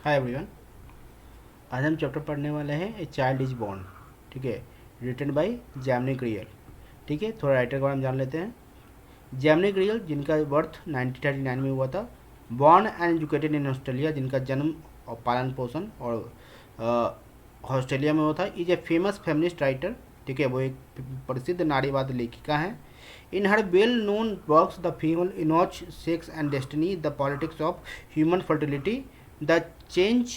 Hi everyone. आज हम chapter पढ़ने वाले हैं ए चाइल्ड इज बॉर्न। ठीक है, रिटन बाय जैमनी क्रियल। ठीक है, थोड़ा राइटर के बारे में जान लेते हैं। जैमनी क्रियल, जिनका बर्थ 1939 में हुआ था, born and educated in Australia, जिनका जन्म और पालन पोषण और ऑस्ट्रेलिया में हुआ था, is a famous feminist writer. ठीक है, वो एक प्रसिद्ध नारीवाद लेखिका हैं। In her well known works the female eunuch sex and destiny, the politics of human fertility, the change,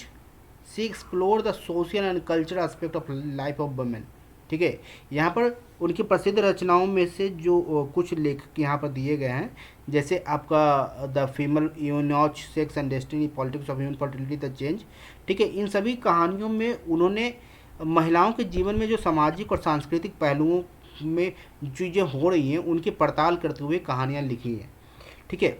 she explore the social and cultural aspect of life of women. ठीक है, यहाँ पर उनकी प्रसिद्ध रचनाओं में से जो कुछ लेखक यहाँ पर दिए गए हैं, जैसे आपका the female eunuch sex and destiny, politics of human fertility, the change. ठीक है, इन सभी कहानियों में उन्होंने महिलाओं के जीवन में जो सामाजिक और सांस्कृतिक पहलुओं में चीज़ें हो रही हैं उनकी पड़ताल करते हुए कहानियाँ लिखी हैं। ठीक है,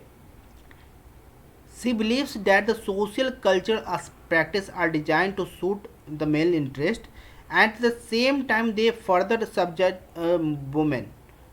she believes that the social culture as practice are designed to suit the male interest and at the same time they further subject women।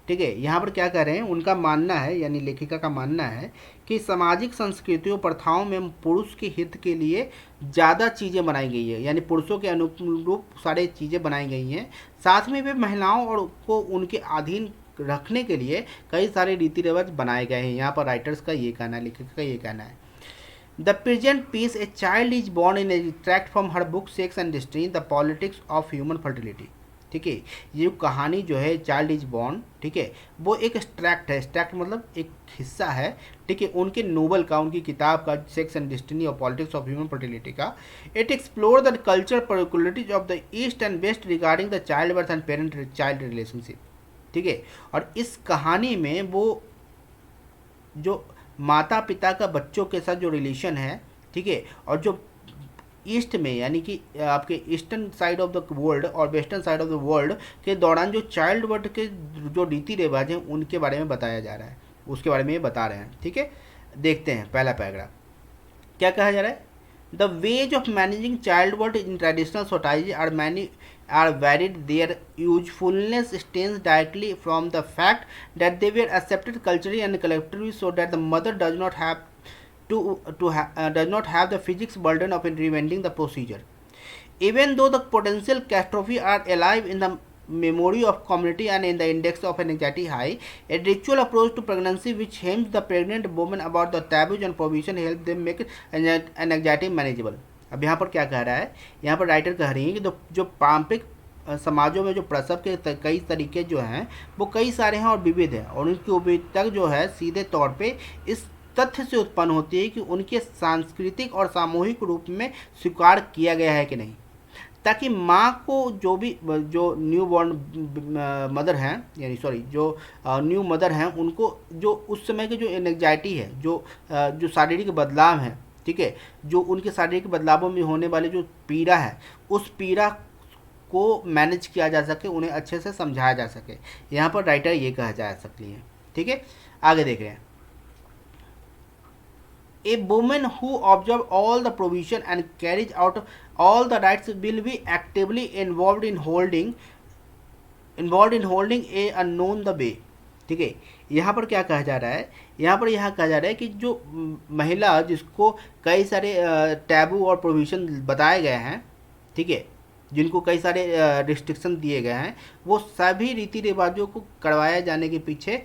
ठीक है, यहाँ पर क्या कह रहे हैं, उनका मानना है यानी लेखिका का मानना है कि सामाजिक संस्कृतियों प्रथाओं में पुरुष के हित के लिए ज़्यादा चीज़ें बनाई गई है, यानी पुरुषों के अनुरूप सारे चीज़ें बनाई गई हैं। साथ में वे महिलाओं और को उनके अधीन रखने के लिए कई सारे रीति रिवाज बनाए गए हैं। यहाँ पर राइटर्स का ये कहना है, लेखक का ये कहना है। The present piece, A Child is Born, in a extract from her book Sex and Destiny, The Politics of Human Fertility। ठीक है, ये जो कहानी जो है चाइल्ड इज बॉर्न, ठीक है, वो एक एक्सट्रैक्ट है। एक्सट्रैक्ट मतलब एक हिस्सा है। ठीक है, उनके नोवेल का, उनकी किताब का, सेक्स एंड डेस्टिनी और पॉलिटिक्स ऑफ ह्यूमन फर्टिलिटी का। It explore the culture particularities of the east and west regarding the child birth and parent child relationship. ठीक है, और इस कहानी में वो जो माता पिता का बच्चों के साथ जो रिलेशन है, ठीक है, और जो ईस्ट में यानी कि आपके eastern side of the world और western side of the world के दौरान जो चाइल्ड बर्थ के जो रीति रिवाज हैं उनके बारे में बताया जा रहा है, उसके बारे में ये बता रहे हैं। ठीक है, देखते हैं पहला पैराग्राफ क्या कहा जा रहा है। The ways of managing child birth in traditional society are varied. Their usefulness stems directly from the fact that they were accepted culturally and collectively, so that the mother does not have does not have the physics burden of reinventing the procedure. Even though the potential catastrophe are alive in the memory of community and in the index of anxiety high, a ritual approach to pregnancy which hems the pregnant woman about the taboos and provision help them make anxiety manageable। अब यहाँ पर क्या कह रहा है, यहाँ पर writer कह रही है कि जो पारंपरिक समाजों में जो प्रसव के कई तरीके जो हैं वो कई सारे हैं और विविध हैं, और उनकी विविधता जो है सीधे तौर पे इस तथ्य से उत्पन्न होती है कि उनके सांस्कृतिक और सामूहिक रूप में स्वीकार किया गया है कि नहीं, ताकि माँ को जो न्यू बॉर्न मदर हैं, यानी सॉरी जो न्यू मदर हैं, उनको जो उस समय की जो एंग्जाइटी है, जो शारीरिक बदलाव हैं, ठीक है, जो उनके शारीरिक बदलावों में होने वाले जो पीड़ा है, उस पीड़ा को मैनेज किया जा सके, उन्हें अच्छे से समझाया जा सके। यहाँ पर राइटर ये कहा जा सकती है। ठीक है, आगे देख रहे हैं। A woman who observes all the provision and carries out all the rights will be actively involved in holding a unknown the way। ठीक है, यहाँ पर क्या कहा जा रहा है, यहाँ पर यह कहा जा रहा है कि जो महिला जिसको कई सारे टैबू और प्रोविज़न बताए गए हैं, ठीक है, जिनको कई सारे रिस्ट्रिक्शन दिए गए हैं, वो सभी रीति रिवाजों को करवाए जाने के पीछे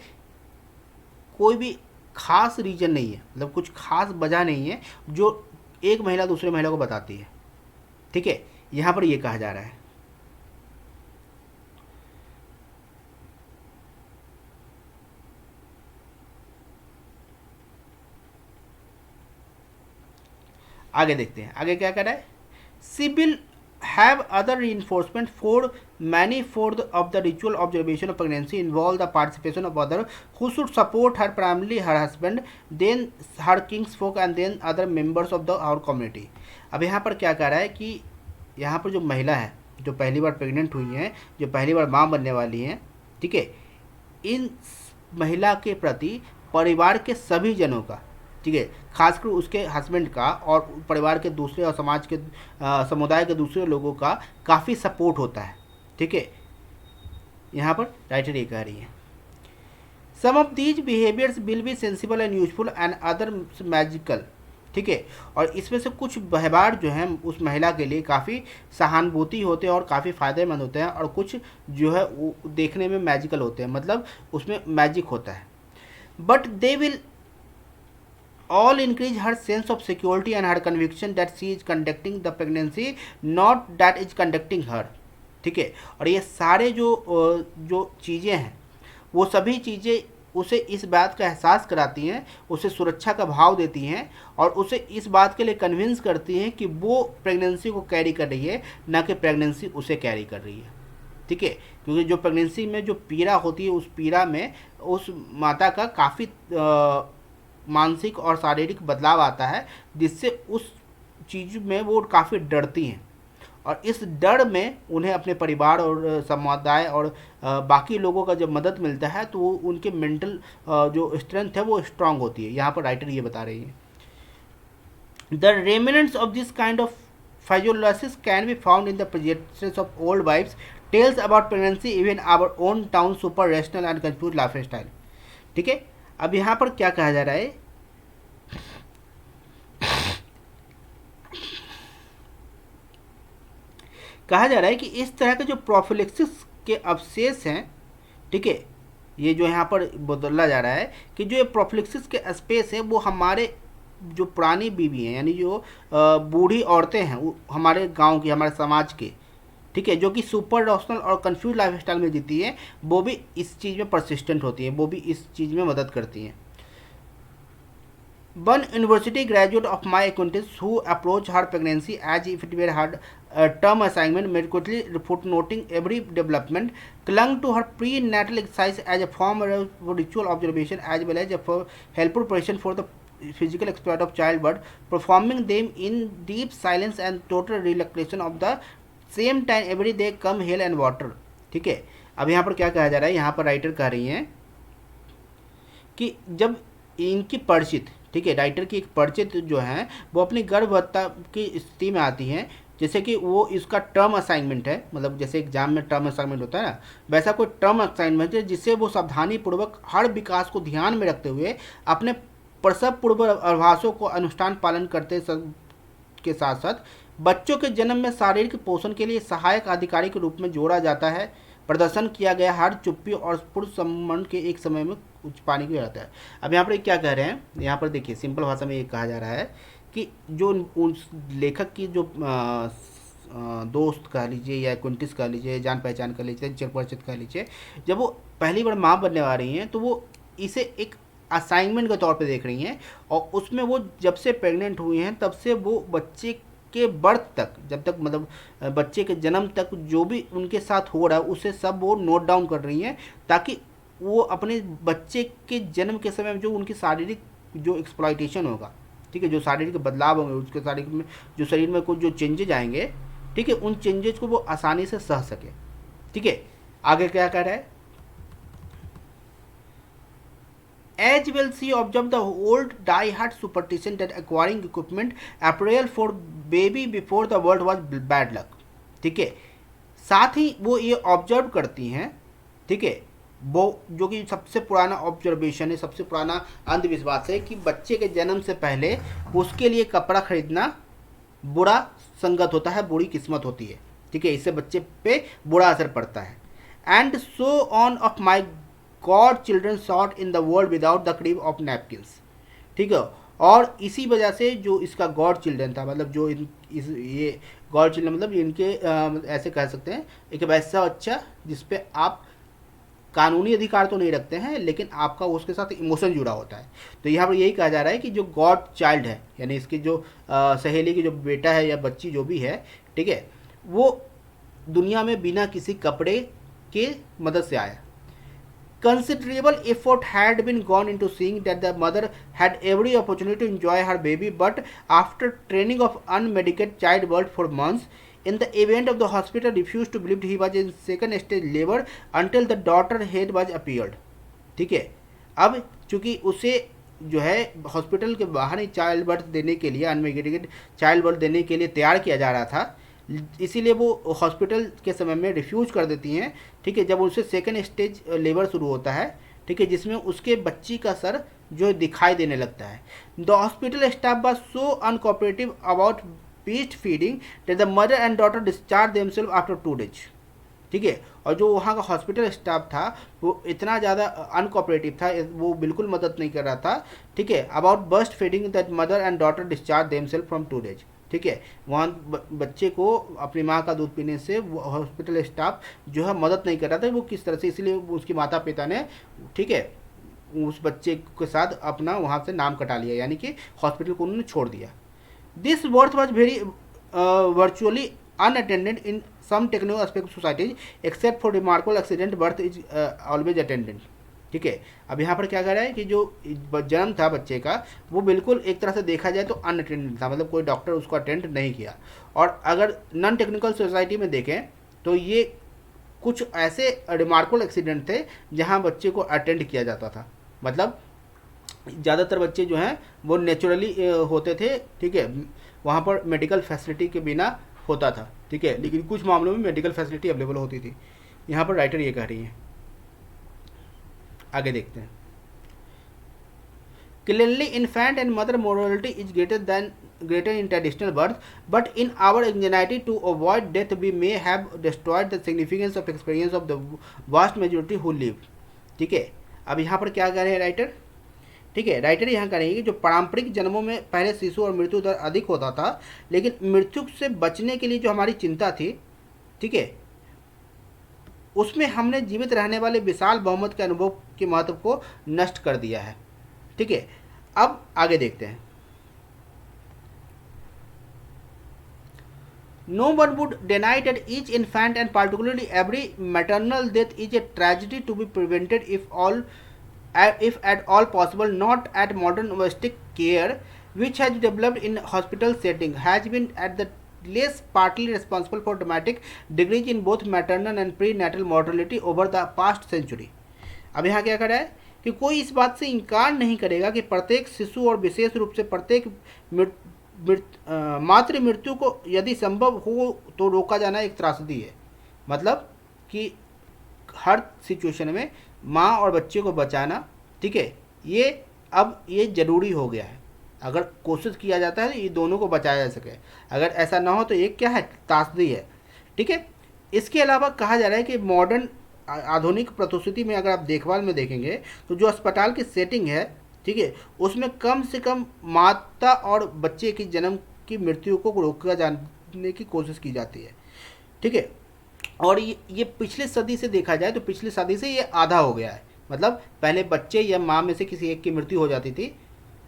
कोई भी खास रीजन नहीं है, मतलब कुछ खास वजह नहीं है जो एक महिला दूसरे महिला को बताती है। ठीक है, यहाँ पर ये कहा जा रहा है। आगे देखते हैं, आगे क्या कर रहा है। Civil have other reinforcement for many of the ritual observation of pregnancy involve the participation of other who should support her, primarily her husband, then her kinsfolk and then other members of the our community। अब यहाँ पर क्या कह रहा है कि यहाँ पर जो महिला है, जो पहली बार प्रेग्नेंट हुई हैं, जो पहली बार माँ बनने वाली हैं, ठीक है, इन महिला के प्रति परिवार के सभी जनों का, ठीक है, खासकर उसके हस्बैंड का और परिवार के दूसरे और समाज के समुदाय के दूसरे लोगों का काफ़ी सपोर्ट होता है। ठीक है, यहाँ पर राइटर ये कह रही है। Some of these behaviours will be sensible and useful and other magical. ठीक है। और इसमें से कुछ व्यवहार जो हैं उस महिला के लिए काफ़ी सहानुभूति होते हैं और काफ़ी फ़ायदेमंद होते हैं, और कुछ जो है वो देखने में मैजिकल होते हैं, मतलब उसमें मैजिक होता है। But they will all increase her sense of security and her conviction that she is conducting the pregnancy, not that is conducting her। ठीक है। और ये सारे जो चीज़ें हैं वो सभी चीज़ें उसे इस बात का एहसास कराती हैं, उसे सुरक्षा का भाव देती हैं, और उसे इस बात के लिए कन्विंस करती हैं कि वो प्रेगनेंसी को कैरी कर रही है, ना कि प्रेगनेंसी उसे कैरी कर रही है। ठीक है। क्योंकि जो प्रेगनेंसी में जो पीड़ा होती है, उस पीड़ा में उस माता का काफ़ी मानसिक और शारीरिक बदलाव आता है, जिससे उस चीज़ में वो काफ़ी डरती हैं, और इस डर में उन्हें अपने परिवार और समुदाय और बाकी लोगों का जब मदद मिलता है तो वो उनके मेंटल जो स्ट्रेंथ है वो स्ट्रांग होती है। यहाँ पर राइटर ये बता रही है, the remnants of this kind of physiolysis can be found in the projections of old wives tales about pregnancy, even our own town super rational and confused lifestyle। ठीक है। अब यहाँ पर क्या कहा जा रहा है, कहा जा रहा है कि इस तरह के जो प्रोफिलेक्सिस के अवशेष हैं, ठीक है, ये जो यहाँ पर बदला जा रहा है कि जो ये प्रोफिलेक्सिस के स्पेस है वो हमारे जो पुरानी बीवी हैं, यानी जो बूढ़ी औरतें हैं वो हमारे गांव की, हमारे समाज के, ठीक है, जो कि सुपर रॉशनल और कंफ्यूज लाइफ स्टाइल में जीती है, वो भी इस चीज़ में परसिस्टेंट होती है, वो भी इस चीज़ में मदद करती हैं। One university graduate of my acquaintance who approached her pregnancy as if it were her term assignment, meticulously footnoting every development, clung to her prenatal exercise as a form of ritual observation as well as a helpful preparation for the physical exploit of childbirth, performing them in deep silence and total reluctation of the same time every day come hell and water। ठीक है। अब यहाँ पर क्या कहा जा रहा है, यहाँ पर राइटर कह रही हैं कि जब इनकी परिचित, ठीक है, राइटर की एक परिचित जो है वो अपनी गर्भवत्ता की स्थिति में आती हैं, जैसे कि वो इसका टर्म असाइनमेंट है, मतलब जैसे एग्जाम में टर्म असाइनमेंट होता है ना, वैसा कोई टर्म असाइनमेंट है जिससे वो सावधानी पूर्वक हर विकास को ध्यान में रखते हुए अपने प्रसव पूर्व आभासों को अनुष्ठान पालन करते के साथ साथ बच्चों के जन्म में शारीरिक पोषण के लिए सहायक अधिकारी के रूप में जोड़ा जाता है। प्रदर्शन किया गया हर चुप्पी और पुरुष संबंध के एक समय में उच्च पानी को जाता है। अब यहाँ पर क्या कह रहे हैं, यहाँ पर देखिए सिंपल भाषा में ये कहा जा रहा है कि जो उस लेखक की जो दोस्त कह लीजिए या एक्वेंटिस कह लीजिए, जान पहचान कर लीजिए, चिर परिचित कह लीजिए, जब वो पहली बार माँ बनने वाली हैं तो वो इसे एक असाइनमेंट के तौर पे देख रही हैं, और उसमें वो जब से प्रेग्नेंट हुई हैं तब से वो बच्चे के बर्थ तक, जब तक मतलब बच्चे के जन्म तक जो भी उनके साथ हो रहा है उसे सब वो नोट डाउन कर रही हैं, ताकि वो अपने बच्चे के जन्म के समय में जो उनकी शारीरिक जो एक्सप्लॉइटेशन होगा, ठीक है, जो शारीरिक बदलाव होंगे, उसके शारीरिक में जो शरीर में कुछ जो चेंजेज आएंगे, ठीक है, उन चेंजेज को वो आसानी से सह सके। ठीक है। आगे क्या कह रहा है, as well she observed the old die-hard superstition that acquiring equipment apparel for baby before the world was bad luck। ठीक है। साथ ही वो ये ऑब्जर्व करती हैं, ठीक है, वो जो कि सबसे पुराना ऑब्जर्वेशन है, सबसे पुराना अंधविश्वास है कि बच्चे के जन्म से पहले उसके लिए कपड़ा खरीदना बुरा संगत होता है, बुरी किस्मत होती है। ठीक है, इससे बच्चे पे बुरा असर पड़ता है। And so on of my God children sought in the world without the cream of napkins. ठीक है। और इसी वजह से जो इसका गॉड चिल्ड्रन था, मतलब जो ये गॉड चिल्ड्रन मतलब इनके ऐसे कह सकते हैं एक वैसा बच्चा जिसपे आप कानूनी अधिकार तो नहीं रखते हैं, लेकिन आपका उसके साथ इमोशन जुड़ा होता है। तो यहाँ पर यही कहा जा रहा है कि जो गॉड चाइल्ड है, यानी इसकी जो सहेली की जो बेटा है या बच्ची जो भी है, ठीक है, वो दुनिया में बिना किसी कपड़े के मदद से आया। Considerable effort had been gone into seeing that the mother had every opportunity to enjoy her baby, but after training of unmedicated childbirth for months, in the event of the hospital refused to believe he was in second stage labor until the daughter head was appeared। ठीक है। अब चूंकि उसे जो है hospital के बाहर ही child birth देने के लिए, अनमेडिकेटेड चाइल्ड बर्थ देने के लिए तैयार किया जा रहा था, इसीलिए वो हॉस्पिटल के समय में रिफ्यूज कर देती हैं। ठीक है। जब उनसे सेकेंड स्टेज लेबर शुरू होता है, ठीक है, जिसमें उसके बच्ची का सर जो दिखाई देने लगता है। The hospital staff was so uncooperative about breast feeding that the mother and daughter discharge themself after 2 days। ठीक है, और जो वहाँ का हॉस्पिटल स्टाफ था वो इतना ज़्यादा अनकोऑपरेटिव था, वो बिल्कुल मदद नहीं कर रहा था। ठीक है, about breast feeding that mother and daughter discharge themself from 2 days। ठीक है, वहाँ बच्चे को अपनी माँ का दूध पीने से हॉस्पिटल स्टाफ जो है मदद नहीं कर रहा था, वो किस तरह से, इसलिए उसके माता पिता ने, ठीक है, उस बच्चे के साथ अपना वहाँ से नाम कटा लिया, यानी कि हॉस्पिटल को उन्होंने छोड़ दिया। This birth was very virtually unattended in some techno aspect of societies except for remarkable accident birth is always attended। ठीक है, अब यहाँ पर क्या कर रहा है कि जो जन्म था बच्चे का वो बिल्कुल एक तरह से देखा जाए तो अनअटेंडेड था, मतलब कोई डॉक्टर उसको अटेंड नहीं किया। और अगर नॉन टेक्निकल सोसाइटी में देखें तो ये कुछ ऐसे रिमार्केबल एक्सीडेंट थे जहाँ बच्चे को अटेंड किया जाता था, मतलब ज़्यादातर बच्चे जो हैं वो नेचुरली होते थे। ठीक है, वहाँ पर मेडिकल फैसिलिटी के बिना होता था। ठीक है, लेकिन कुछ मामलों में मेडिकल फैसिलिटी अवेलेबल होती थी। यहाँ पर राइटर ये कह रही हैं, आगे देखते हैं। Clearly, infant and mother mortality is greater in traditional birth, but in our anxiety to avoid death, we may have destroyed the significance of experience of the vast majority who live। ठीक है, अब यहाँ पर क्या कह रहे हैं writer? ठीक है, राइटर यहाँ कह रहे हैं कि जो पारंपरिक जन्मों में पहले शिशु और मृत्यु दर अधिक होता था, लेकिन मृत्यु से बचने के लिए जो हमारी चिंता थी, ठीक है, उसमें हमने जीवित रहने वाले विशाल बहुमत के अनुभव के महत्व को नष्ट कर दिया है। ठीक है, अब आगे देखते हैं। No one would deny that each infant and particularly every maternal death is a tragedy to be prevented if at all possible. Not at modern domestic care, which has developed in hospital setting, has been at the least partly responsible for dramatic decrease in both maternal and prenatal mortality over the past century। अब यहाँ क्या कर रहा है कि कोई इस बात से इनकार नहीं करेगा कि प्रत्येक शिशु और विशेष रूप से प्रत्येक मातृ मृत्यु को यदि संभव हो तो रोका जाना एक त्रासदी है। मतलब कि हर सिचुएशन में माँ और बच्चे को बचाना, ठीक है, ये अब ये ज़रूरी हो गया है। अगर कोशिश किया जाता है तो ये दोनों को बचाया जा सके, अगर ऐसा ना हो तो एक क्या है, त्रासदी है। ठीक है, इसके अलावा कहा जा रहा है कि मॉडर्न आधुनिक प्रसूति में अगर आप देखभाल में देखेंगे तो जो अस्पताल की सेटिंग है, ठीक है, उसमें कम से कम माता और बच्चे की जन्म की मृत्यु को रोका जाने की कोशिश की जाती है। ठीक है, और ये पिछली सदी से देखा जाए तो पिछली सदी से ये आधा हो गया है। मतलब पहले बच्चे या माँ में से किसी एक की मृत्यु हो जाती थी,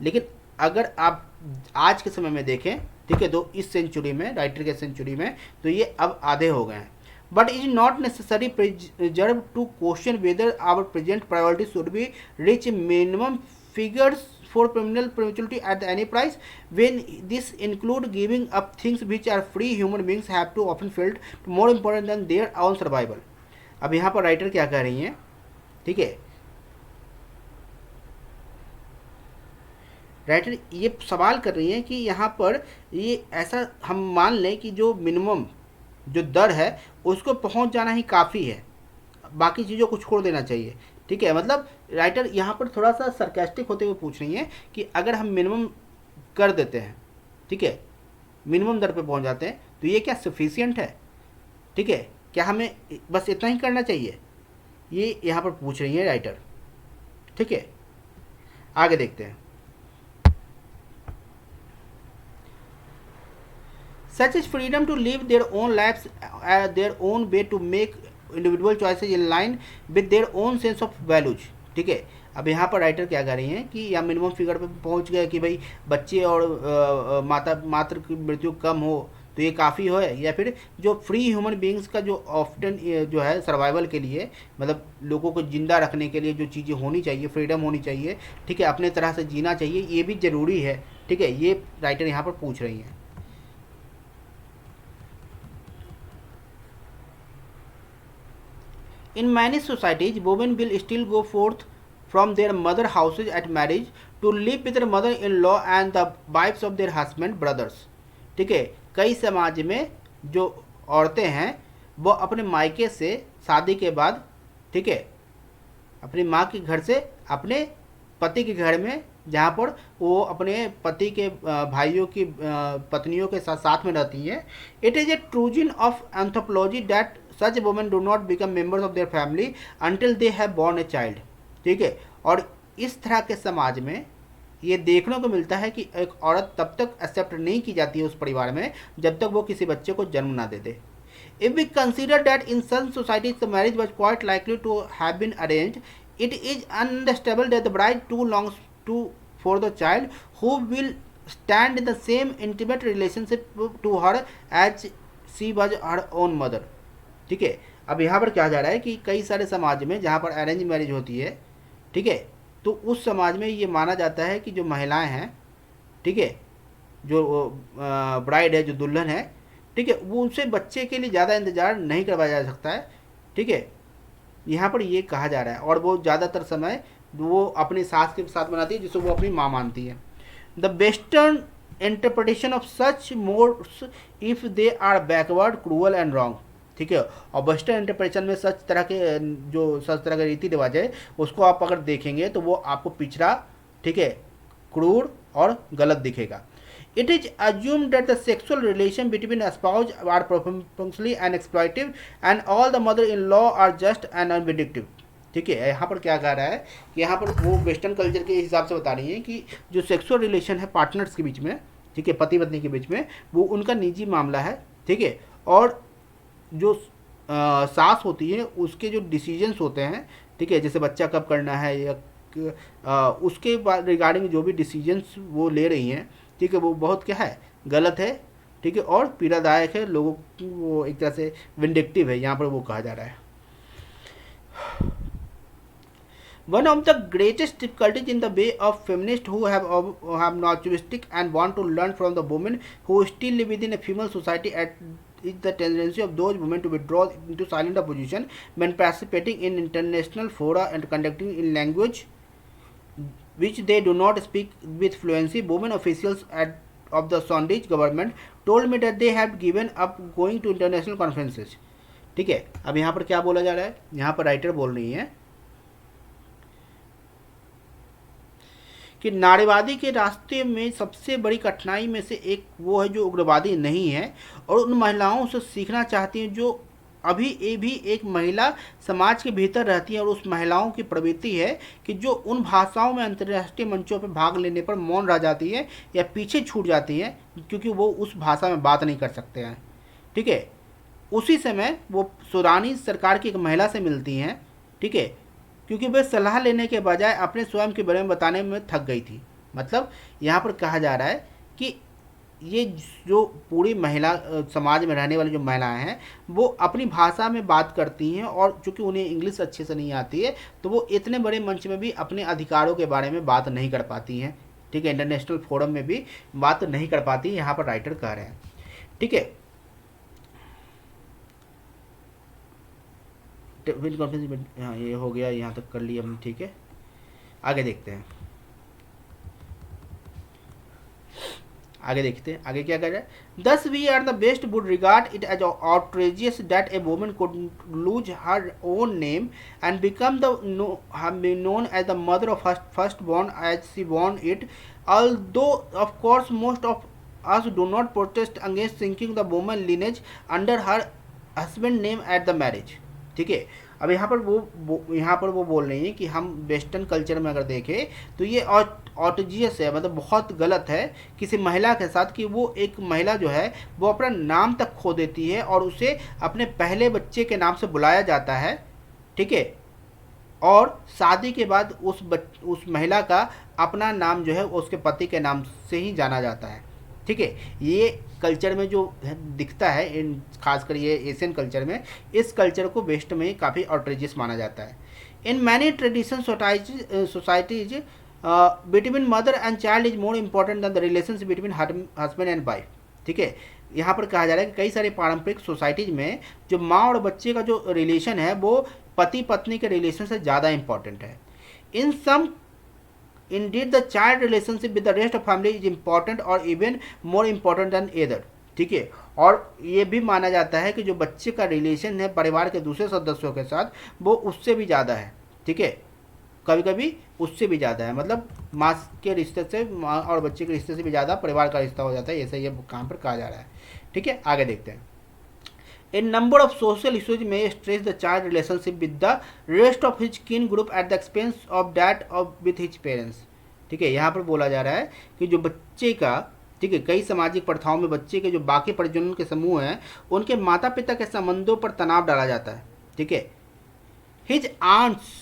लेकिन अगर आप आज के समय में देखें, ठीक है, तो इस सेंचुरी में, राइटर के सेंचुरी में, तो ये अब आधे हो गए हैं। But it is not necessary preserve to question whether our present priorities should be reach minimum figures for criminal prematurity at any price, when this include giving up things which are free human beings have to often felt more important than their own survival। अब यहाँ पर writer क्या कह रही हैं, ठीक है, writer ये सवाल कर रही हैं कि यहाँ पर ये ऐसा हम मान लें कि जो मिनिमम जो दर है उसको पहुंच जाना ही काफ़ी है, बाकी चीज़ों को छोड़ देना चाहिए। ठीक है, मतलब राइटर यहाँ पर थोड़ा सा सरकास्टिक होते हुए पूछ रही हैं कि अगर हम मिनिमम कर देते हैं, ठीक है, मिनिमम दर पे पहुंच जाते हैं, तो ये क्या सफिशिएंट है? ठीक है, क्या हमें बस इतना ही करना चाहिए? ये यहाँ पर पूछ रही हैं राइटर। ठीक है, आगे देखते हैं। Such is freedom to live their own lives their own way, to make individual choices in line with their own sense of values। ठीक है, अब यहाँ पर राइटर क्या कह रही हैं कि या मिनिमम फिगर पे पहुँच गए कि भाई बच्चे और मातृ की मृत्यु कम हो तो ये काफ़ी हो, या फिर जो फ्री ह्यूमन बींग्स का जो ऑफ्टन जो है सर्वाइवल के लिए, मतलब लोगों को ज़िंदा रखने के लिए जो चीज़ें होनी चाहिए, फ्रीडम होनी चाहिए, ठीक है, अपने तरह से जीना चाहिए, ये भी ज़रूरी है। ठीक है, ये राइटर यहाँ पर पूछ रही हैं। In many societies, women will still go forth from their mother houses at marriage to live with their mother-in-law and the wives of their husband brothers। ठीक है, कई समाज में जो औरतें हैं वो अपने मायके से शादी के बाद, ठीक है, अपनी माँ के घर से अपने पति के घर में, जहाँ पर वो अपने पति के भाइयों की पत्नियों के साथ साथ में रहती हैं। It is a truism of anthropology that such women do not become members of their family until they have born a child. ठीक है, और इस तरह के समाज में ये देखने को मिलता है कि एक औरत तब तक एक्सेप्ट नहीं की जाती है उस परिवार में जब तक वो किसी बच्चे को जन्म ना दे दे। If we consider that in some societies the marriage was quite likely to have been arranged, it is understandable that the bride too longs for the child who will stand in the same intimate relationship to her as she was her own mother। ठीक है, अब यहाँ पर क्या जा रहा है कि कई सारे समाज में जहाँ पर अरेंज मैरिज होती है, ठीक है, तो उस समाज में ये माना जाता है कि जो महिलाएं हैं, ठीक है, जो ब्राइड है, जो दुल्हन है, ठीक है, वो उनसे बच्चे के लिए ज़्यादा इंतज़ार नहीं करवाया जा सकता है। ठीक है, यहाँ पर ये कहा जा रहा है, और वो ज़्यादातर समय वो अपनी सास के साथ बनाती है जिसे वो अपनी माँ मानती है। The western interpretation of such modes if they are backward cruel and wrong. ठीक है, और वेस्टर्न इंटरप्रिटेशन में सच तरह के रीति रिवाज है उसको आप अगर देखेंगे तो वो आपको पिछड़ा, ठीक है, क्रूर और गलत दिखेगा। It is assumed that the sexual relation between a spouse are purposely and exploitative and all the mother-in-law are just and unvindictive। ठीक है, यहाँ पर क्या कह रहा है कि यहाँ पर वो वेस्टर्न कल्चर के हिसाब से बता रही है कि जो सेक्सुअल रिलेशन है पार्टनर्स के बीच में, ठीक है, पति पत्नी के बीच में, वो उनका निजी मामला है। ठीक है, और जो सास होती है उसके जो डिसीजंस होते हैं, ठीक है, जैसे बच्चा कब करना है या उसके रिगार्डिंग जो भी डिसीजंस वो ले रही हैं, ठीक है, वो बहुत क्या है, गलत है। ठीक है, और पीड़ादायक है, लोगों की वो एक तरह से विंडिक्टिव है, यहाँ पर वो कहा जा रहा है। One of the greatest difficulties in the way of feminists who have naturalistic and want to learn from the women who still live within a female society is the tendency of those women to withdraw into silent opposition when participating in international fora and conducting in language which they do not speak with fluency. Women officials of the Sondage government told me that they have given up going to international conferences। ठीक है, अब यहाँ पर क्या बोला जा रहा है, यहाँ पर राइटर बोल रही है कि नारीवादी के रास्ते में सबसे बड़ी कठिनाई में से एक वो है जो उग्रवादी नहीं है और उन महिलाओं से सीखना चाहती हैं जो अभी ये भी एक महिला समाज के भीतर रहती है, और उस महिलाओं की प्रवृत्ति है कि जो उन भाषाओं में अंतर्राष्ट्रीय मंचों पर भाग लेने पर मौन रह जाती है या पीछे छूट जाती है क्योंकि वो उस भाषा में बात नहीं कर सकते हैं। ठीक है, उसी समय वो सूडानी सरकार की एक महिला से मिलती हैं, ठीक है, क्योंकि वे सलाह लेने के बजाय अपने स्वयं के बारे में बताने में थक गई थी। मतलब यहाँ पर कहा जा रहा है कि ये जो पूरी महिला समाज में रहने वाली जो महिलाएं हैं वो अपनी भाषा में बात करती हैं, और चूँकि उन्हें इंग्लिश अच्छे से नहीं आती है तो वो इतने बड़े मंच में भी अपने अधिकारों के बारे में बात नहीं कर पाती हैं। ठीक है, इंटरनेशनल फोरम में भी बात नहीं कर पाती, यहाँ पर राइटर कह रहे हैं। ठीक है, हाँ ये हो गया, यहाँ तक कर लिया हमने। ठीक है, आगे देखते हैं, आगे देखते हैं, आगे क्या कर रहा है। Thus we are the best would regard it as outrageous that a woman could lose her own name and become be known as the mother of her firstborn as she born it, although of course most of us do not protest against sinking the woman lineage under her husband name at the marriage। ठीक है, अब यहाँ पर वो बोल रही हैं कि हम वेस्टर्न कल्चर में अगर देखें तो ये ऑटोजियस है, मतलब बहुत गलत है किसी महिला के साथ कि वो एक महिला जो है वो अपना नाम तक खो देती है और उसे अपने पहले बच्चे के नाम से बुलाया जाता है। ठीक है, और शादी के बाद उस महिला का अपना नाम जो है उसके पति के नाम से ही जाना जाता है। ठीक है, ये कल्चर में जो दिखता है इन खासकर ये एशियन कल्चर में, इस कल्चर को वेस्ट में काफ़ी आउटरेजियस माना जाता है। In many tradition societies between mother and child is more important than the relationship between husband and wife. ठीक है, यहाँ पर कहा जा रहा है कि कई सारे पारंपरिक सोसाइटीज में जो माँ और बच्चे का जो रिलेशन है वो पति पत्नी के रिलेशन से ज़्यादा इम्पॉर्टेंट है। इन सम Indeed, the child relationship with the rest of family is important or even more important than either। ठीक है, और ये भी माना जाता है कि जो बच्चे का रिलेशन है परिवार के दूसरे सदस्यों के साथ वो उससे भी ज़्यादा है। ठीक है, कभी कभी उससे भी ज़्यादा है, मतलब माँ के रिश्ते से, माँ और बच्चे के रिश्ते से भी ज़्यादा परिवार का रिश्ता हो जाता है, ऐसा ये कहाँ पर कहा जा रहा है। ठीक है, आगे देखते हैं। A number of social issues may stress the child relationship with the rest of his kin group at the expense of that of with his parents। ठीक है, यहाँ पर बोला जा रहा है कि जो बच्चे का, ठीक है, कई सामाजिक प्रथाओं में बच्चे के जो बाकी परिजनों के समूह हैं उनके माता पिता के संबंधों पर तनाव डाला जाता है। ठीक है, हिज आंट्स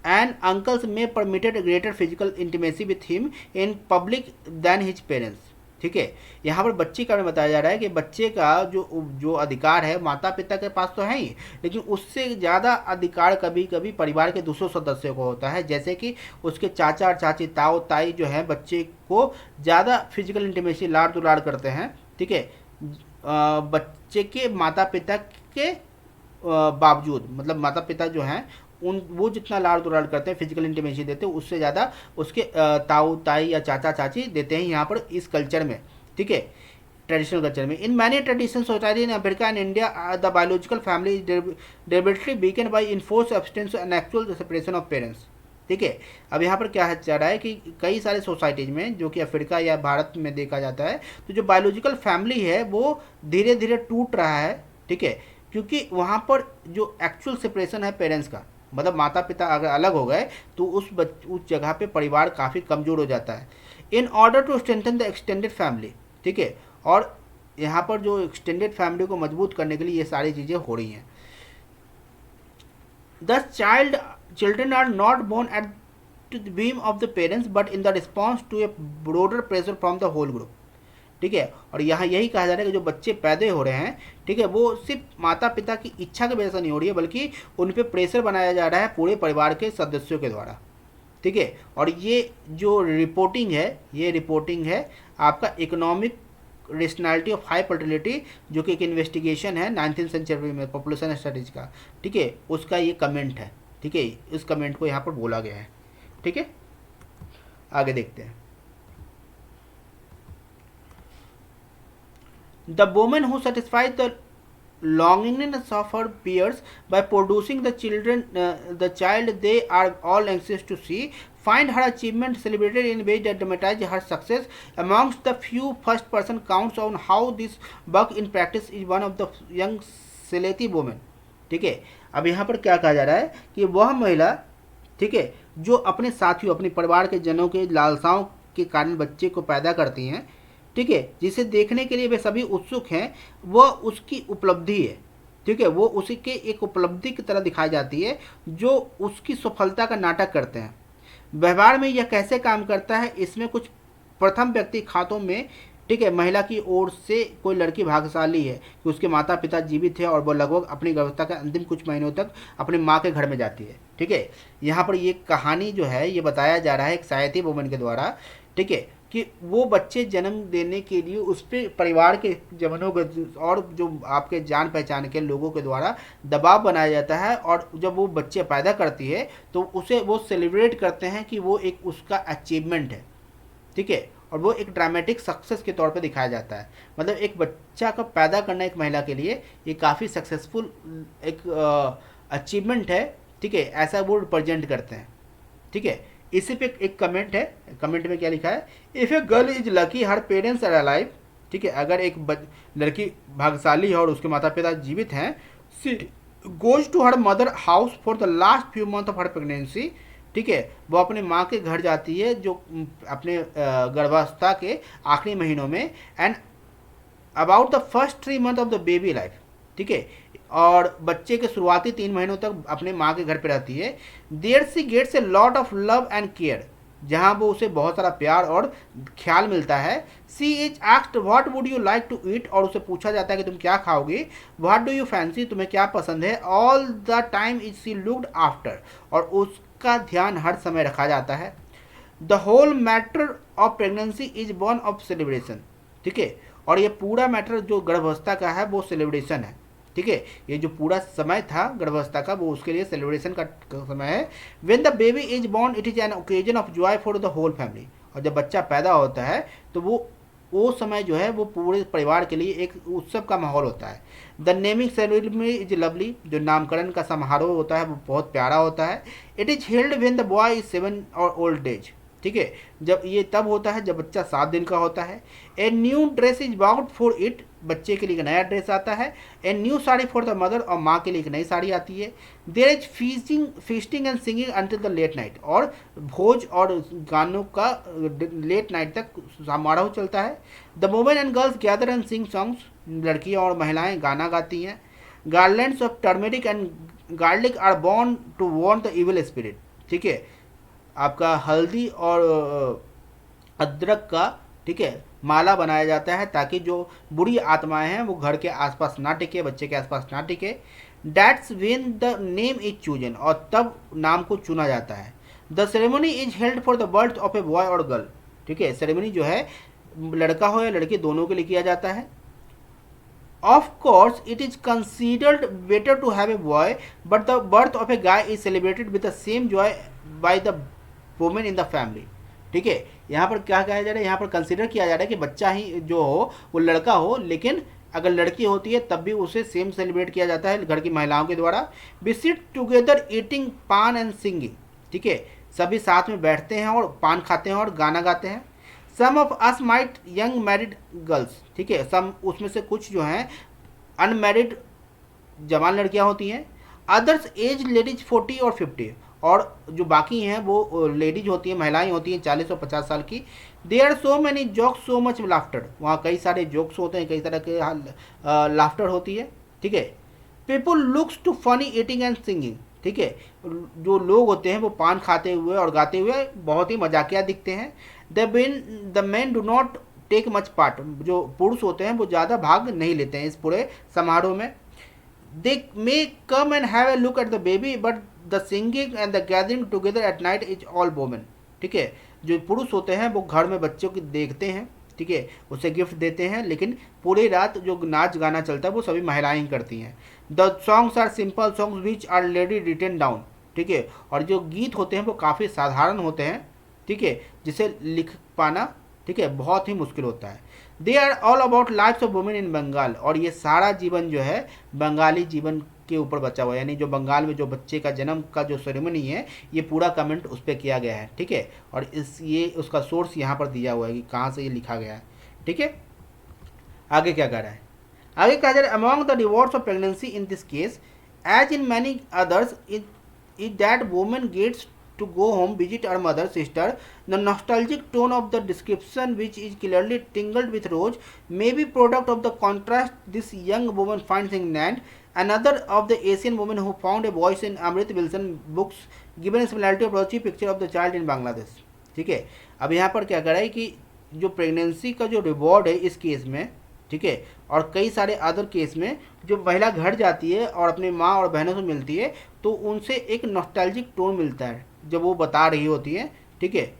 एंड अंकल्स में permitted greater physical intimacy with him in public than his parents. ठीक है, यहाँ पर बच्चे का में बताया जा रहा है कि बच्चे का जो अधिकार है माता पिता के पास तो है ही, लेकिन उससे ज़्यादा अधिकार कभी कभी परिवार के दूसरों सदस्यों को होता है, जैसे कि उसके चाचा और चाची, ताऊ ताई जो है बच्चे को ज़्यादा फिजिकल इंटीमेसी लाड़ दुलाड़ करते हैं। ठीक है, बच्चे के माता पिता के बावजूद, मतलब माता पिता जो हैं उन वो जितना लाड़ दुलाड़ करते हैं, फिजिकल इंटीमेसी देते हैं, उससे ज़्यादा उसके ताऊ ताई या चाचा चाची देते हैं यहाँ पर इस कल्चर में। ठीक है, ट्रेडिशनल कल्चर में। In many tradition society in Africa and India the biological family is deliberately weaken by enforce abstains and actual separation of parents. ठीक है, अब यहाँ पर क्या चल रहा है कि कई सारे सोसाइटीज में, जो कि अफ्रीका या भारत में देखा जाता है, तो जो बायोलॉजिकल फैमिली है वो धीरे धीरे टूट रहा है। ठीक है, क्योंकि वहाँ पर जो एक्चुअल सेपरेशन है पेरेंट्स का, मतलब माता पिता अगर अलग हो गए तो उस जगह पे परिवार काफ़ी कमज़ोर हो जाता है। In order to strengthen the extended family. ठीक है, और यहाँ पर जो एक्सटेंडेड फैमिली को मजबूत करने के लिए ये सारी चीज़ें हो रही हैं। The children are not born at the whim of the parents but in the response to a broader pressure from the whole group. ठीक है, और यहाँ यही कहा जा रहा है कि जो बच्चे पैदा हो रहे हैं, ठीक है, वो सिर्फ माता पिता की इच्छा की वजह से नहीं हो रही है, बल्कि उन पर प्रेशर बनाया जा रहा है पूरे परिवार के सदस्यों के द्वारा। ठीक है, और ये जो रिपोर्टिंग है, ये रिपोर्टिंग है आपका economic rationality of high fertility, जो कि एक इन्वेस्टिगेशन है 19th सेंचुरी में पॉपुलेशन स्टडीज का। ठीक है, उसका ये कमेंट है। ठीक है, इस कमेंट को यहाँ पर बोला गया है। ठीक है, आगे देखते हैं। The woman who satisfies the longingness of her peers by producing the child they are all anxious to see, find her achievement celebrated in ways that dramatize her success. Amongst the few first person counts on how this work in practice is one of the young Sylheti women. ठीक है, अब यहाँ पर क्या कहा जा रहा है कि वह महिला, ठीक है, जो अपने साथियों, अपने परिवार के जनों के लालसाओं के कारण बच्चे को पैदा करती हैं, ठीक है, जिसे देखने के लिए वे सभी उत्सुक हैं, वह उसकी उपलब्धि है। ठीक है, वो उसी के एक उपलब्धि की तरह दिखाई जाती है, जो उसकी सफलता का नाटक करते हैं। व्यवहार में यह कैसे काम करता है, इसमें कुछ प्रथम व्यक्ति खातों में, ठीक है, महिला की ओर से कोई लड़की भाग्यशाली है कि उसके माता पिता जीवित है और वो लगभग अपनी गर्भवस्था के अंतिम कुछ महीनों तक अपने माँ के घर में जाती है। ठीक है, यहाँ पर ये कहानी जो है ये बताया जा रहा है एक साहित्य वुमन के द्वारा। ठीक है, कि वो बच्चे जन्म देने के लिए उस पर परिवार के जवानों और जो आपके जान पहचान के लोगों के द्वारा दबाव बनाया जाता है, और जब वो बच्चे पैदा करती है तो उसे वो सेलिब्रेट करते हैं कि वो एक उसका अचीवमेंट है। ठीक है, और वो एक ड्रामेटिक सक्सेस के तौर पे दिखाया जाता है। मतलब एक बच्चा का पैदा करना एक महिला के लिए ये काफ़ी सक्सेसफुल एक अचीवमेंट है। ठीक है, ऐसा वो रिप्रेजेंट करते हैं। ठीक है, इसी पे एक कमेंट है, कमेंट में क्या लिखा है, if a girl is lucky her parents are alive. ठीक है, अगर एक लड़की भाग्यशाली है और उसके माता पिता जीवित हैं, she goes to her mother house for the last few month of her pregnancy. ठीक है, वो अपने माँ के घर जाती है जो अपने गर्भावस्था के आखिरी महीनों में, and about the first 3 months of the baby life. ठीक है, और बच्चे के शुरुआती 3 महीनों तक अपने माँ के घर पे रहती है। There she gets a lot of love and care, जहाँ वो उसे बहुत सारा प्यार और ख्याल मिलता है। She is asked what would you like to eat, और उसे पूछा जाता है कि तुम क्या खाओगी। व्हाट डू यू फैंसी, तुम्हें क्या पसंद है। All the time is she looked after, और उसका ध्यान हर समय रखा जाता है। The whole matter of pregnancy is one of celebration. ठीक है, और ये पूरा मैटर जो गर्भावस्था का है वो सेलिब्रेशन है। ठीक है, ये जो पूरा समय था गर्भावस्था का वो उसके लिए सेलिब्रेशन का समय है। When the baby is born it is an occasion of joy for the whole family, और जब बच्चा पैदा होता है तो वो वो समय जो है वो पूरे परिवार के लिए एक उत्सव का माहौल होता है। The naming ceremony is lovely, जो नामकरण का समारोह होता है वो बहुत प्यारा होता है। It is held when the boy is 7 और ओल्ड एज, ठीक है, जब ये तब होता है जब बच्चा 7 दिन का होता है। A new dress is bought for it, बच्चे के लिए एक नया ड्रेस आता है। A new sari for the mother, और माँ के लिए एक नई साड़ी आती है। There is feasting and singing until the late night, और भोज और गानों का लेट नाइट तक समारोह चलता है। The women and girls gather and sing songs, लड़कियाँ और महिलाएं गाना गाती हैं। Garlands of turmeric and garlic are born to warn the evil spirit, ठीक है, आपका हल्दी और अदरक का, ठीक है, माला बनाया जाता है ताकि जो बुरी आत्माएं हैं वो घर के आसपास ना टिके, बच्चे के आसपास ना टिके। That's when the name is chosen, और तब नाम को चुना जाता है। The ceremony is held for the birth of a boy और गर्ल, ठीक है, सेरेमनी जो है लड़का हो या लड़की दोनों के लिए किया जाता है। Of course, it is considered better to have a boy, but the birth of a guy is celebrated with the same joy by the women in the family. ठीक है, यहाँ पर क्या कहा जा रहा है, यहाँ पर कंसिडर किया जा रहा है कि बच्चा ही जो हो वो लड़का हो, लेकिन अगर लड़की होती है तब भी उसे सेम सेलिब्रेट किया जाता है घर की महिलाओं के द्वारा। वी सिट टुगेदर ईटिंग पान एंड सिंगिंग, ठीक है, सभी साथ में बैठते हैं और पान खाते हैं और गाना गाते हैं। Some of us might young married girls, ठीक है, सम उसमें से कुछ जो हैं अनमैरिड जवान लड़कियां होती हैं। अदर्स एज लेडीज 40 और 50, और जो बाकी हैं वो लेडीज होती हैं, महिलाएं होती हैं 40 और 50 साल की। There are so many jokes, so much laughter, वहाँ कई सारे जोक्स होते हैं, कई तरह के लाफ्टर होती है, ठीक है। People looks to funny eating and singing, ठीक है, जो लोग होते हैं वो पान खाते हुए और गाते हुए बहुत ही मजाकिया दिखते हैं। The man do not take much part, जो पुरुष होते हैं वो ज़्यादा भाग नहीं लेते हैं इस पूरे समारोह में। They may come and have a look at the baby, but the singing and the gathering together at night is all women, ठीक है, जो पुरुष होते हैं वो घर में बच्चों की देखते हैं, ठीक है, उसे गिफ्ट देते हैं, लेकिन पूरी रात जो नाच गाना चलता है वो सभी महिलाएं ही करती हैं। The songs are simple songs which are lady written down, ठीक है, और जो गीत होते हैं वो काफ़ी साधारण होते हैं, ठीक है, जिसे लिख पाना, ठीक है, बहुत ही मुश्किल होता है। They are all about lifes of women in Bengal, और ये सारा जीवन जो है बंगाली जीवन के ऊपर बचा हुआ है, यानी जो बंगाल में जो बच्चे का जन्म का जो सेरेमनी है ये पूरा कमेंट उस पर किया गया है, ठीक है, और ये उसका सोर्स यहाँ पर दिया हुआ है कि कहाँ से ये लिखा गया है, ठीक है। आगे क्या कह रहा है, आगे कहा जा रहा है among the rewards of pregnancy in this case as in many others is that women gets to go home, visit her mother, sister. The nostalgic tone of the description, which is clearly tingled with rose, may be product of the contrast this young woman finds in England. Another of the Asian women who found a voice in Amrit Wilson books, given a similarity of rosy picture of the child in Bangladesh. ठीक है, अब यहाँ पर क्या कर रहा है कि जो प्रेगनेंसी का जो रिवॉर्ड है इस केस में, ठीक है, और कई सारे अदर केस में जो महिला घर जाती है और अपनी माँ और बहनों से मिलती है तो उनसे एक नॉस्टैल्जिक टोन मिलता है जब वो बता रही होती हैं, ठीक है,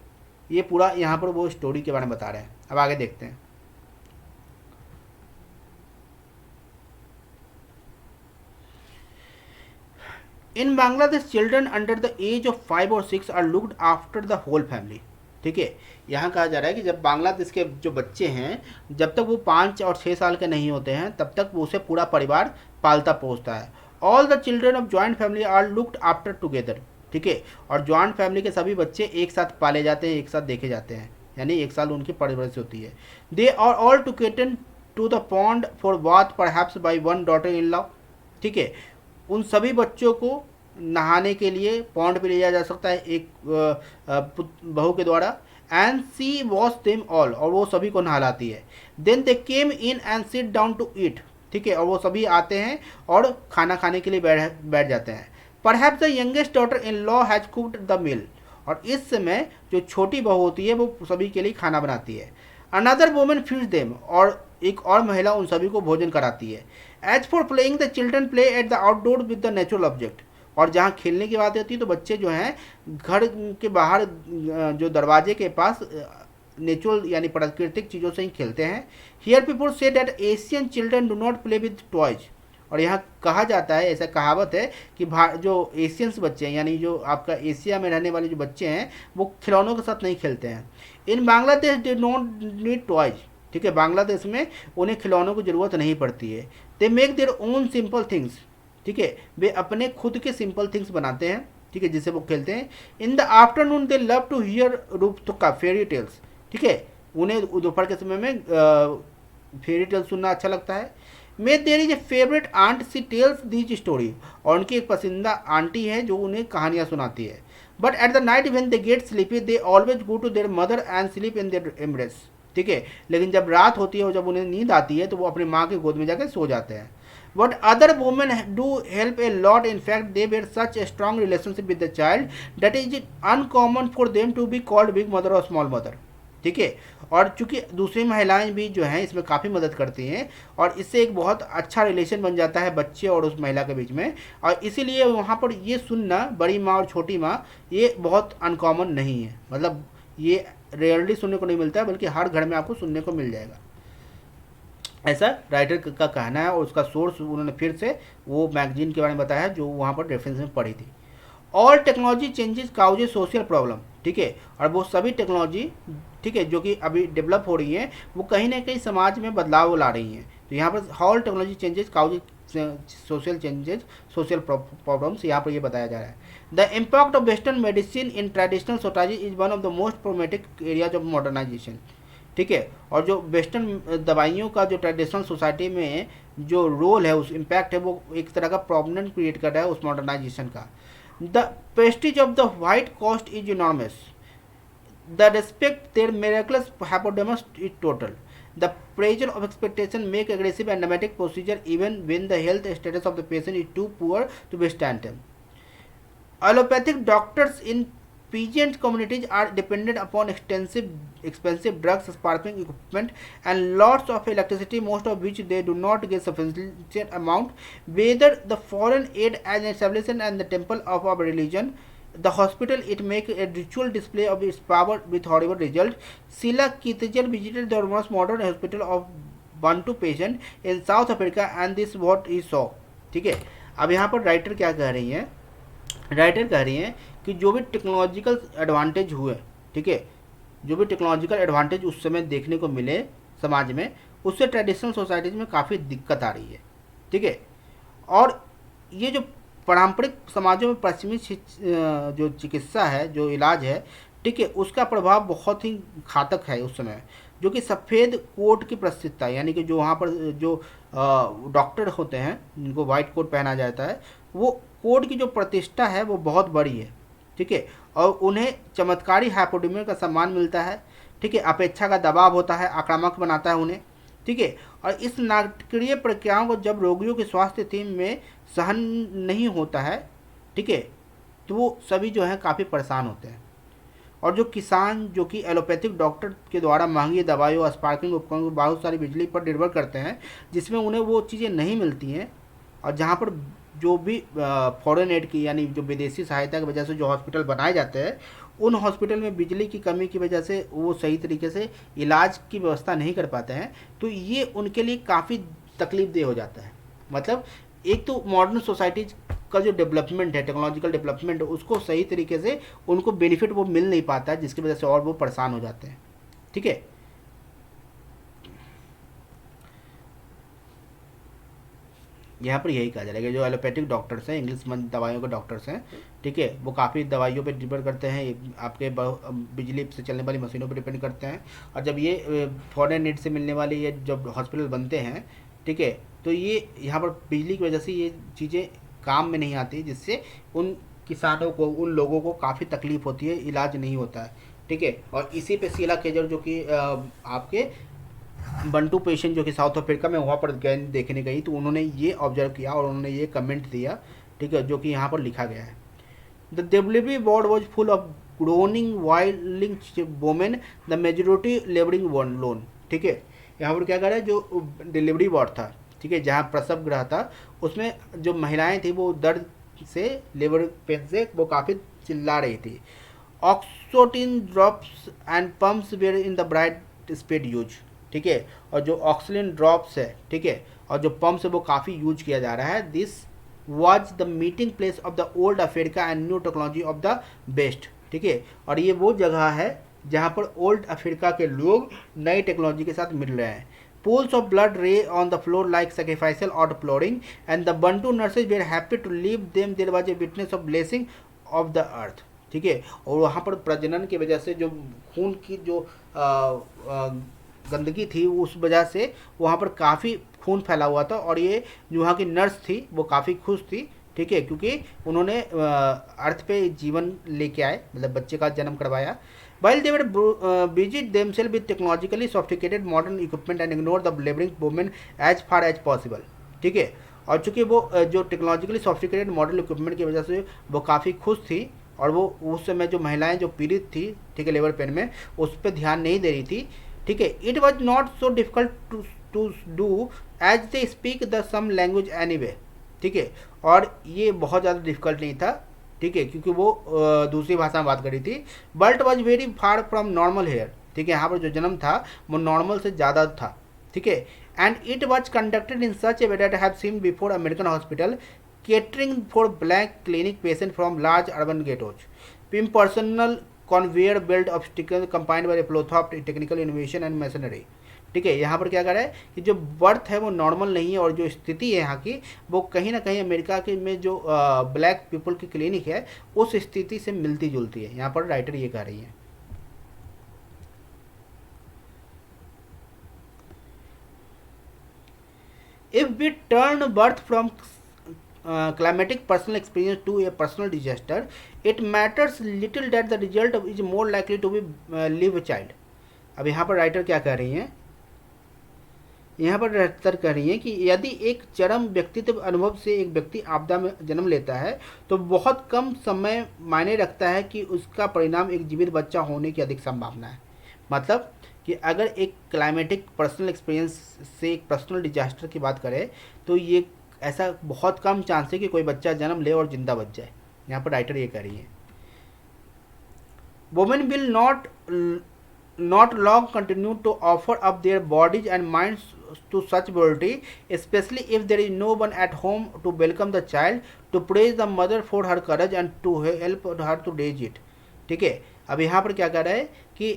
ये पूरा यहाँ पर वो स्टोरी के बारे में बता रहे हैं। अब आगे देखते हैं। In Bangladesh children under the age of 5 और 6 are looked after the whole family, ठीक है, यहाँ कहा जा रहा है कि जब बांग्लादेश के जो बच्चे हैं जब तक वो 5 और 6 साल के नहीं होते हैं तब तक वो उसे पूरा परिवार पालता पोसता है। All the children of joint family are looked after together, ठीक है, और जॉइंट फैमिली के सभी बच्चे एक साथ पाले जाते हैं, एक साथ देखे जाते हैं, यानी एक साल उनकी परवरिश होती है। They are all taken to the pond for bath perhaps by one daughter in law, ठीक है, उन सभी बच्चों को नहाने के लिए पॉन्ड पे ले जाया जा सकता है एक बहू के द्वारा। And she wash them all, और वो सभी को नहलाती है। Then they came in and sit down to eat, ठीक है, और वो सभी आते हैं और खाना खाने के लिए बैठ जाते हैं। Perhaps the youngest daughter in law has cooked the meal, और इस समय जो छोटी बहू होती है वो सभी के लिए खाना बनाती है। अनदर वुमेन फीड्स देम, और एक और महिला उन सभी को भोजन कराती है। As for playing the children play at the outdoor with the natural object, और जहाँ खेलने की बात होती है तो बच्चे जो हैं घर के बाहर जो दरवाजे के पास नेचुरल यानी प्राकृतिक चीज़ों से ही खेलते हैं। Here people say that Asian children do not play with toys, और यहाँ कहा जाता है, ऐसा कहावत है कि जो एशियंस बच्चे हैं यानी जो आपका एशिया में रहने वाले जो बच्चे हैं वो खिलौनों के साथ नहीं खेलते हैं। In Bangladesh they not need toys, ठीक है, बांग्लादेश में उन्हें खिलौनों की ज़रूरत नहीं पड़ती है। They make their own simple things, ठीक है, वे अपने खुद के सिंपल थिंग्स बनाते हैं, ठीक है, जिससे वो खेलते हैं। In the afternoon they love to hear Rupkatha fairy tales, ठीक है, उन्हें दोपहर के समय में फेरी टेल्स सुनना अच्छा लगता है। May there is a favourite aunt, she tells these story, और उनकी एक पसंदीदा आंटी है जो उन्हें कहानियाँ सुनाती है। But at the night when they get sleepy they always go to their mother and sleep in their embrace, ठीक है, लेकिन जब रात होती है और जब उन्हें नींद आती है तो वो अपनी माँ की गोद में जाकर सो जाते हैं। What other women do help a lot. In fact, they were such a strong relationship with the child that is it uncommon for them to be called big mother or small mother, ठीक है। और चूंकि दूसरी महिलाएं भी जो हैं इसमें काफ़ी मदद करती हैं और इससे एक बहुत अच्छा रिलेशन बन जाता है बच्चे और उस महिला के बीच में, और इसीलिए वहाँ पर ये सुनना बड़ी माँ और छोटी माँ ये बहुत अनकॉमन नहीं है, मतलब ये रेयरली सुनने को नहीं मिलता है, बल्कि हर घर में आपको सुनने को मिल जाएगा, ऐसा राइटर का कहना है। और उसका सोर्स उन्होंने फिर से वो मैगजीन के बारे में बताया जो वहाँ पर रेफरेंस में पढ़ी थी। All technology changes causes social problem, ठीक है, और वो सभी टेक्नोलॉजी, ठीक है, जो कि अभी डेवलप हो रही हैं वो कहीं ना कहीं समाज में बदलाव ला रही हैं। तो यहाँ पर all technology changes causes social changes social problems यहाँ पर ये बताया जा रहा है। The impact of western medicine in traditional society is one of the most problematic areas of modernization, ठीक है, और जो वेस्टर्न दवाइयों का जो ट्रेडिशनल सोसाइटी में जो रोल है, उस इम्पैक्ट है, वो एक तरह का प्रॉब्लम क्रिएट कर रहा है उस मॉडर्नाइजेशन का। The prestige of the white coat is enormous, the respect their miraculous hypodermics is total, the pressure of expectation make aggressive and dramatic procedure even when the health status of the patient is too poor to withstand them. Allopathic doctors in peasant communities are dependent upon expensive drugs, sparkling equipment, and lots of electricity, most of which they do not get sufficient amount. Whether the foreign aid as an establishment and the temple of our religion, the hospital it make a ritual display of its power with horrible result. Sheila Kittinger visited the most modern hospital of Bantu patient in South Africa and this what he saw, ठीक है। अब यहाँ पर writer क्या कह रही हैं, writer कह रही हैं कि जो भी टेक्नोलॉजिकल एडवांटेज हुए, ठीक है, जो भी टेक्नोलॉजिकल एडवांटेज उस समय देखने को मिले समाज में, उससे ट्रेडिशनल सोसाइटीज़ में काफ़ी दिक्कत आ रही है, ठीक है। और ये जो पारंपरिक समाजों में पश्चिमी जो चिकित्सा है, जो इलाज है, ठीक है, उसका प्रभाव बहुत ही घातक है उस समय, जो कि सफ़ेद कोट की प्रस्तुतता, यानी कि जो वहाँ पर जो डॉक्टर होते हैं जिनको वाइट कोट पहना जाता है, वो कोट की जो प्रतिष्ठा है वो बहुत बड़ी है, ठीक है, और उन्हें चमत्कारी हाइपोडेमिया का सम्मान मिलता है, ठीक है, अपेक्षा का दबाव होता है, आक्रामक बनाता है उन्हें, ठीक है। और इस नाटकीय प्रक्रियाओं को जब रोगियों की स्वास्थ्य स्थिति में सहन नहीं होता है, ठीक है, तो वो सभी जो हैं काफ़ी परेशान होते हैं। और जो किसान जो कि एलोपैथिक डॉक्टर के द्वारा महंगी दवाइयों, स्पार्कलिंग उपकरणों, बहुत सारी बिजली पर निर्भर करते हैं, जिसमें उन्हें वो चीज़ें नहीं मिलती हैं, और जहाँ पर जो भी फॉरेन एड की यानी जो विदेशी सहायता की वजह से जो हॉस्पिटल बनाए जाते हैं, उन हॉस्पिटल में बिजली की कमी की वजह से वो सही तरीके से इलाज की व्यवस्था नहीं कर पाते हैं, तो ये उनके लिए काफ़ी तकलीफदेह हो जाता है। मतलब एक तो मॉडर्न सोसाइटीज का जो डेवलपमेंट है, टेक्नोलॉजिकल डेवलपमेंट है, उसको सही तरीके से उनको बेनिफिट वो मिल नहीं पाता है, जिसकी वजह से और वो परेशान हो जाते हैं, ठीक है। यहाँ पर यही कहा जाएगा, जो एलोपैथिक डॉक्टर्स हैं, इंग्लिश दवाइयों के डॉक्टर्स हैं, ठीक है, वो काफ़ी दवाइयों पे डिपेंड करते हैं, आपके बिजली से चलने वाली मशीनों पे डिपेंड करते हैं। और जब ये फॉरेन एड से मिलने वाले ये जब हॉस्पिटल बनते हैं, ठीक है, तो ये यहाँ पर बिजली की वजह से ये चीज़ें काम में नहीं आती, जिससे उन किसानों को, उन लोगों को काफ़ी तकलीफ होती है, इलाज नहीं होता है, ठीक है। और इसी पे शीला केजर जो कि आपके बंटू पेशेंट जो कि साउथ अफ्रीका में वहाँ पर गए देखने गई, तो उन्होंने ये ऑब्जर्व किया और उन्होंने ये कमेंट दिया, ठीक है, जो कि यहाँ पर लिखा गया है। The delivery ward was full of groaning oiling women, the majority labouring one loan, ठीक है। यहाँ पर क्या कह रहा है, जो डिलीवरी वार्ड था, ठीक है, जहाँ प्रसव गृह था, उसमें जो महिलाएं थी वो दर्द से, लेबर पेन से वो काफ़ी चिल्ला रही थी। Oxytocin drops and pumps were in the bright speed use, ठीक है, और जो ऑक्सीजन ड्रॉप्स है, ठीक है, और जो पम्प्स है वो काफ़ी यूज किया जा रहा है। This was the meeting place of the old Africa and new technology of the best, ठीक है, और ये वो जगह है जहाँ पर ओल्ड अफ्रीका के लोग नई टेक्नोलॉजी के साथ मिल रहे हैं। Pools of blood lay on the floor like sacrificial outpouring, and the Bantu nurses were happy to leave them. There was a witness of blessing of the earth. ठीक है, और वहाँ पर प्रजनन की वजह से जो खून की जो गंदगी थी उस वजह से वहाँ पर काफ़ी खून फैला हुआ था, और ये जो वहाँ की नर्स थी वो काफ़ी खुश थी। ठीक है, क्योंकि उन्होंने अर्थ पे जीवन लेके आए, मतलब बच्चे का जन्म करवाया। While they were busied themselves with technologically sophisticated modern equipment and ignored the laboring women as far as possible. ठीक है, और चूंकि वो जो टेक्नोलॉजिकली सॉफ्टिकेटेड मॉडर्न इक्विपमेंट की वजह से वो काफ़ी खुश थी, और वो उस समय जो महिलाएं जो पीड़ित थी, ठीक है, लेबर पेन में, उस पर ध्यान नहीं दे रही थी। ठीक है, it was not so difficult to do as they speak the same language anyway. ठीक है, और ये बहुत ज़्यादा डिफिकल्ट नहीं था। ठीक है, क्योंकि वो दूसरी भाषा में बात करी थी। But was very far from normal here. ठीक है, यहाँ पर जो जन्म था वो नॉर्मल से ज़्यादा था। ठीक है, and it was conducted in such a way that have seen before American hospital catering for black clinic patient from large urban ghettos impersonal conveyor belt obstacle combined by flood of technical innovation and machinery. ठीक है, यहाँ पर क्या कर रहा है कि जो बर्थ है वो नॉर्मल नहीं है, और जो स्थिति है यहाँ की वो कहीं ना कहीं अमेरिका के में जो ब्लैक पीपल की क्लिनिक है उस स्थिति से मिलती जुलती है। यहाँ पर राइटर ये कह रही है। If we turn birth from climatic personal experience to a personal disaster, it matters little that the result is more likely to be live a child. अब यहाँ पर राइटर क्या कह रही हैं, यहाँ पर राइटर कह रही हैं कि यदि एक चरम व्यक्तित्व अनुभव से एक व्यक्ति आपदा में जन्म लेता है तो बहुत कम समय मायने रखता है कि उसका परिणाम एक जीवित बच्चा होने की अधिक संभावना है। मतलब कि अगर एक क्लाइमेटिक पर्सनल एक्सपीरियंस से एक पर्सनल डिजास्टर की बात करें तो ये ऐसा बहुत कम चांस है कि कोई बच्चा जन्म ले और जिंदा बच जाए। यहाँ पर राइटर ये कह रही है, women will not long continue to offer up their bodies and minds to such cruelty, especially if there is no one at home to welcome the child, to praise the mother for her courage and to help her to raise it. ठीक है, अब यहाँ पर क्या कह रहा है कि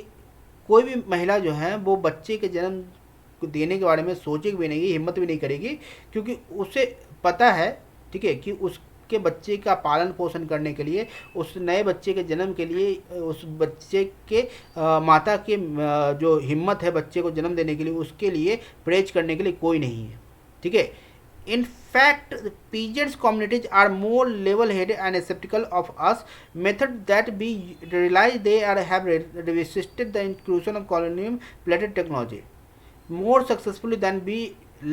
कोई भी महिला जो है वो बच्चे के जन्म देने के बारे में सोचेगी भी नहीं, हिम्मत भी नहीं करेगी, क्योंकि उसे पता है, ठीक है, कि उसके बच्चे का पालन पोषण करने के लिए, उस नए बच्चे के जन्म के लिए, उस बच्चे के माता के जो हिम्मत है बच्चे को जन्म देने के लिए, उसके लिए प्रेज करने के लिए कोई नहीं है। ठीक है, in fact peasants communities are more level-headed and skeptical of us method that we realize they have resisted the inclusion of colonial plated technology more successfully than we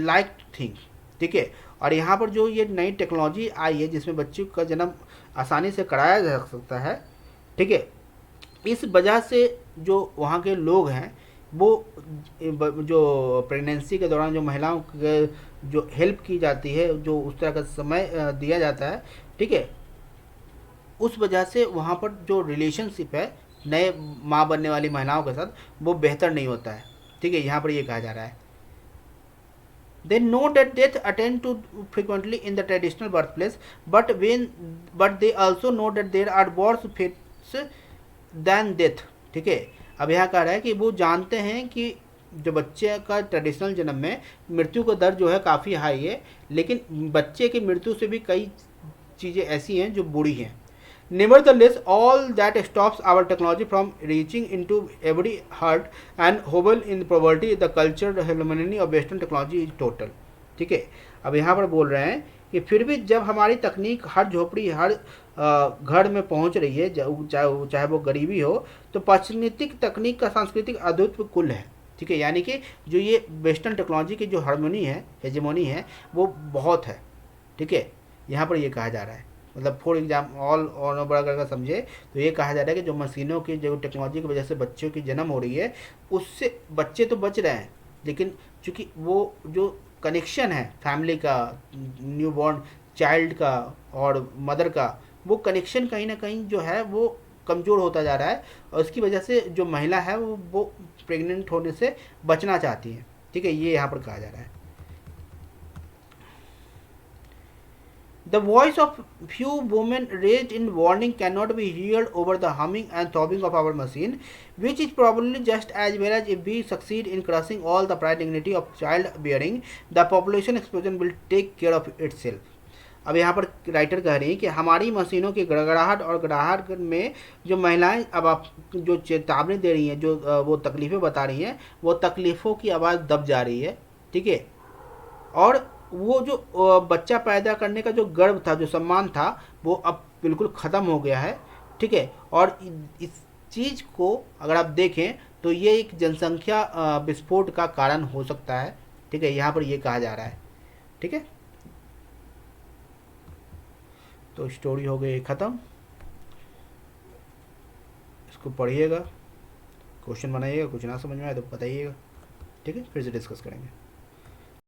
like to think. ठीक है, और यहाँ पर जो ये नई technology आई है जिसमें बच्चों का जन्म आसानी से कराया जा सकता है, ठीक है, इस वजह से जो वहाँ के लोग हैं वो जो प्रेगनेंसी के दौरान जो महिलाओं के जो हेल्प की जाती है, जो उस तरह का समय दिया जाता है, ठीक है, उस वजह से वहाँ पर जो रिलेशनशिप है नए माँ बनने वाली महिलाओं के साथ वो बेहतर नहीं होता है। ठीक है, यहाँ पर ये कहा जा रहा है, they know that death attend to frequently in the traditional birthplace, but they also know that there are worse fates than death. ठीक है, अब यहाँ कह रहा है कि वो जानते हैं कि जो बच्चे का ट्रेडिशनल जन्म में मृत्यु का दर जो है काफ़ी हाई है, लेकिन बच्चे की मृत्यु से भी कई चीज़ें ऐसी हैं जो बुरी हैं। Nevertheless, all that stops our technology from reaching into every heart and hovel in poverty. The cultural hegemony of Western technology is total. ठीक है, अब यहाँ पर बोल रहे हैं कि फिर भी जब हमारी तकनीक हर झोपड़ी हर घर में पहुँच रही है, चाहे वो गरीबी हो, तो पाश्चात्य तकनीक का सांस्कृतिक अद्वित्व कुल है। ठीक है, यानी कि जो ये वेस्टर्न टेक्नोलॉजी की जो हार्मोनी है, हेजेमोनी है, वो बहुत है। ठीक है, यहाँ पर ये कहा जा रहा है, मतलब फॉर एग्जाम ऑल और बड़ा करके समझे तो ये कहा जा रहा है कि जो मशीनों की जो टेक्नोलॉजी की वजह से बच्चों की जन्म हो रही है उससे बच्चे तो बच रहे हैं, लेकिन चूँकि वो जो कनेक्शन है फैमिली का, न्यू बॉर्न चाइल्ड का और मदर का, वो कनेक्शन कहीं ना कहीं जो है वो कमज़ोर होता जा रहा है, और उसकी वजह से जो महिला है वो प्रेग्नेंट होने से बचना चाहती है। ठीक है, ये यहाँ पर कहा जा रहा है। The voice of few women raised in warning cannot be heard over the humming and throbbing of our machine, which is probably just as well as if we succeed in crushing all the pride dignity of childbearing, the population explosion will take care of itself. अब यहाँ पर writer कह रही हैं कि हमारी मशीनों की गड़गड़ाहट और गड़ाहट में जो महिलाएं अब आप जो चेतावनी दे रही हैं, जो वो तकलीफ़ें बता रही हैं, वो तकलीफ़ों की आवाज़ दब जा रही है, ठीक है। और वो जो बच्चा पैदा करने का जो गर्व था, जो सम्मान था, वो अब बिल्कुल ख़त्म हो गया है, ठीक है। और इस चीज़ को अगर आप देखें तो ये एक जनसंख्या विस्फोट का कारण हो सकता है, ठीक है। यहाँ पर ये कहा जा रहा है, ठीक है। तो स्टोरी हो गई ख़त्म। इसको पढ़िएगा, क्वेश्चन बनाइएगा, कुछ ना समझ में आए तो बताइएगा, ठीक है। फिर से डिस्कस करेंगे।